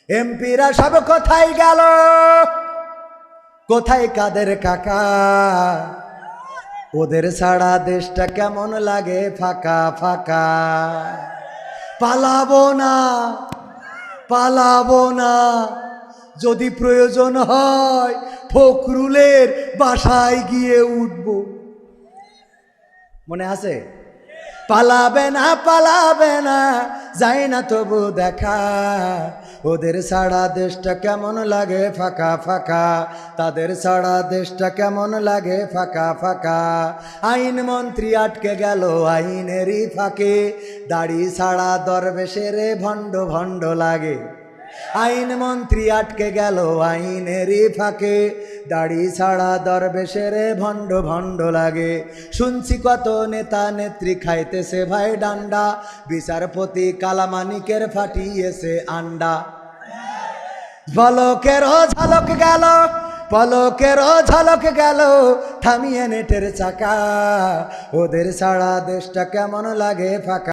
এমপিরা সব কোথায় গেল? কোথায় কাদের কাকা? ওদের ছাড়া দেশটা কেমন লাগে ফাঁকা ফাঁকা। পালাবো না, পালাবো না, যদি প্রয়োজন হয় ফখরুলের বাসায় গিয়ে উঠব। মনে আছে? পালাবে না, পালাবে না, যাই না তবু দেখা। ওদের ছাড়া দেশটা কেমন লাগে ফাঁকা ফাঁকা, তাদের ছাড়া দেশটা কেমন লাগে ফাঁকা ফাঁকা। আইন মন্ত্রী আটকে গেল আইনেরই ফাঁকে, দাড়ি ছাড়া দরবেশের ভণ্ড ভণ্ড লাগে। আইন মন্ত্রী আটকে গেল আইনেরই ফাঁকে, দাড়ি ছাড়া দরবেশের ভণ্ড ভণ্ড লাগে। শুনছি কত নেতা নেত্রী খাইতেছে ভাই ডান্ডা, বিচারপতি কালামানিকের ফাটিয়েছে আন্ডা। পলকেরও ঝলক গেল, পলকেরও ঝলক গেল, থামিয়ে নেটের চাকা। ওদের ছাড়া দেশটা কেমন লাগে ফাঁকা।